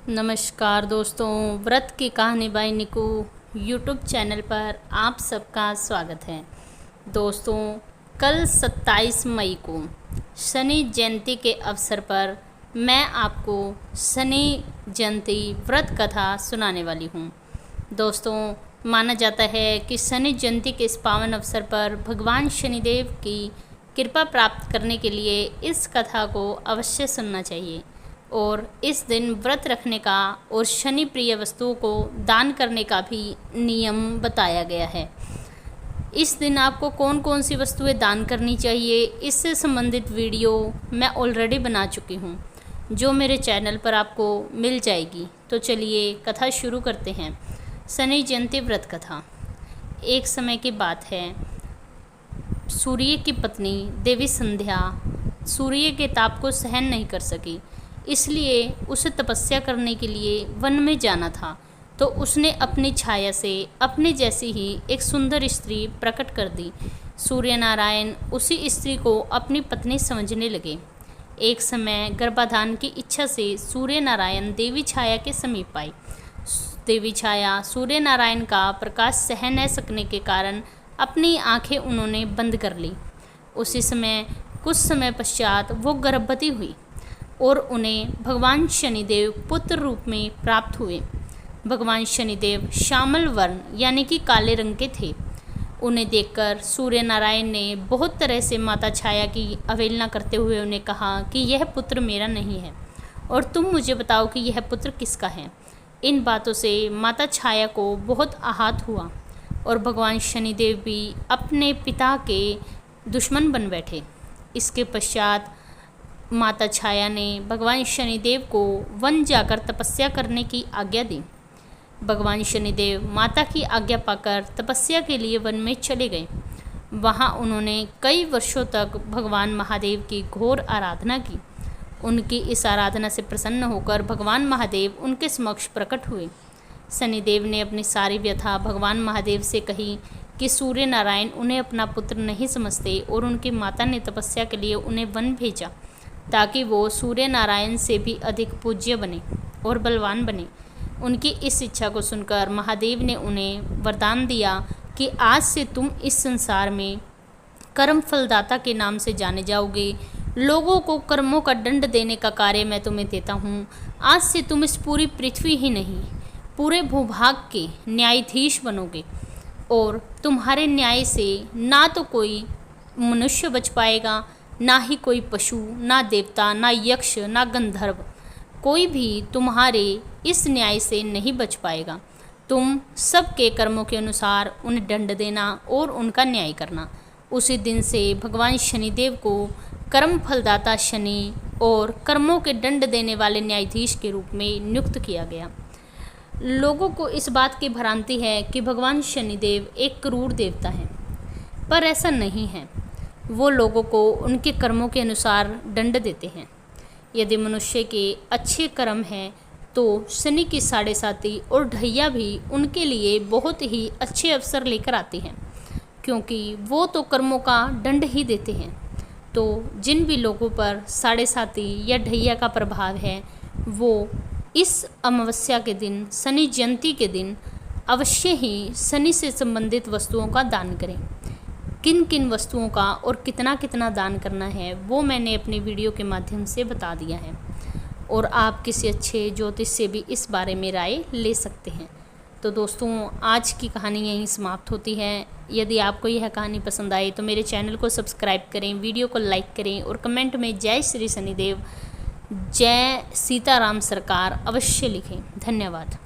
नमस्कार दोस्तों, व्रत की कहानी बाय निकू यूट्यूब चैनल पर आप सबका स्वागत है। दोस्तों, कल 27 मई को शनि जयंती के अवसर पर मैं आपको शनि जयंती व्रत कथा सुनाने वाली हूँ। दोस्तों, माना जाता है कि शनि जयंती के इस पावन अवसर पर भगवान शनिदेव की कृपा प्राप्त करने के लिए इस कथा को अवश्य सुनना चाहिए और इस दिन व्रत रखने का और शनि प्रिय वस्तुओं को दान करने का भी नियम बताया गया है। इस दिन आपको कौन कौन सी वस्तुएं दान करनी चाहिए, इससे संबंधित वीडियो मैं ऑलरेडी बना चुकी हूँ, जो मेरे चैनल पर आपको मिल जाएगी। तो चलिए कथा शुरू करते हैं। शनि जयंती व्रत कथा। एक समय की बात है, सूर्य की पत्नी देवी संध्या सूर्य के ताप को सहन नहीं कर सकी, इसलिए उसे तपस्या करने के लिए वन में जाना था। तो उसने अपनी छाया से अपने जैसी ही एक सुंदर स्त्री प्रकट कर दी। सूर्य नारायण उसी स्त्री को अपनी पत्नी समझने लगे। एक समय गर्भाधान की इच्छा से सूर्य नारायण देवी छाया के समीप आई। देवी छाया सूर्य नारायण का प्रकाश सह न सकने के कारण अपनी आंखें उन्होंने बंद कर ली। उसी समय कुछ समय पश्चात वो गर्भवती हुई और उन्हें भगवान शनिदेव पुत्र रूप में प्राप्त हुए। भगवान शनिदेव श्यामल वर्ण यानी कि काले रंग के थे। उन्हें देखकर सूर्य नारायण ने बहुत तरह से माता छाया की अवहेलना करते हुए उन्हें कहा कि यह पुत्र मेरा नहीं है और तुम मुझे बताओ कि यह पुत्र किसका है। इन बातों से माता छाया को बहुत आघात हुआ और भगवान शनिदेव भी अपने पिता के दुश्मन बन बैठे। इसके पश्चात माता छाया ने भगवान शनिदेव को वन जाकर तपस्या करने की आज्ञा दी। भगवान शनिदेव माता की आज्ञा पाकर तपस्या के लिए वन में चले गए। वहाँ उन्होंने कई वर्षों तक भगवान महादेव की घोर आराधना की। उनकी इस आराधना से प्रसन्न होकर भगवान महादेव उनके समक्ष प्रकट हुए। शनिदेव ने अपनी सारी व्यथा भगवान महादेव से कही कि सूर्य नारायण उन्हें अपना पुत्र नहीं समझते और उनकी माता ने तपस्या के लिए उन्हें वन भेजा ताकि वो सूर्य नारायण से भी अधिक पूज्य बने और बलवान बने। उनकी इस इच्छा को सुनकर महादेव ने उन्हें वरदान दिया कि आज से तुम इस संसार में कर्म फलदाता के नाम से जाने जाओगे। लोगों को कर्मों का दंड देने का कार्य मैं तुम्हें देता हूँ। आज से तुम इस पूरी पृथ्वी ही नहीं, पूरे भूभाग के न्यायाधीश बनोगे और तुम्हारे न्याय से ना तो कोई मनुष्य बच पाएगा, ना ही कोई पशु, ना देवता, ना यक्ष, ना गंधर्व, कोई भी तुम्हारे इस न्याय से नहीं बच पाएगा। तुम सबके कर्मों के अनुसार उन्हें दंड देना और उनका न्याय करना। उसी दिन से भगवान शनिदेव को कर्म फलदाता शनि और कर्मों के दंड देने वाले न्यायाधीश के रूप में नियुक्त किया गया। लोगों को इस बात की भ्रांति है कि भगवान शनिदेव एक क्रूर देवता है, पर ऐसा नहीं है। वो लोगों को उनके कर्मों के अनुसार दंड देते हैं। यदि मनुष्य के अच्छे कर्म हैं तो शनि की साढ़े साती और ढैया भी उनके लिए बहुत ही अच्छे अवसर लेकर आती हैं, क्योंकि वो तो कर्मों का दंड ही देते हैं। तो जिन भी लोगों पर साढ़े साती या ढैया का प्रभाव है, वो इस अमावस्या के दिन, शनि जयंती के दिन अवश्य ही शनि से संबंधित वस्तुओं का दान करें। किन किन वस्तुओं का और कितना कितना दान करना है वो मैंने अपनी वीडियो के माध्यम से बता दिया है और आप किसी अच्छे ज्योतिष से भी इस बारे में राय ले सकते हैं। तो दोस्तों, आज की कहानी यहीं समाप्त होती है। यदि आपको यह कहानी पसंद आई तो मेरे चैनल को सब्सक्राइब करें, वीडियो को लाइक करें और कमेंट में जय श्री शनिदेव, जय सीताराम सरकार अवश्य लिखें। धन्यवाद।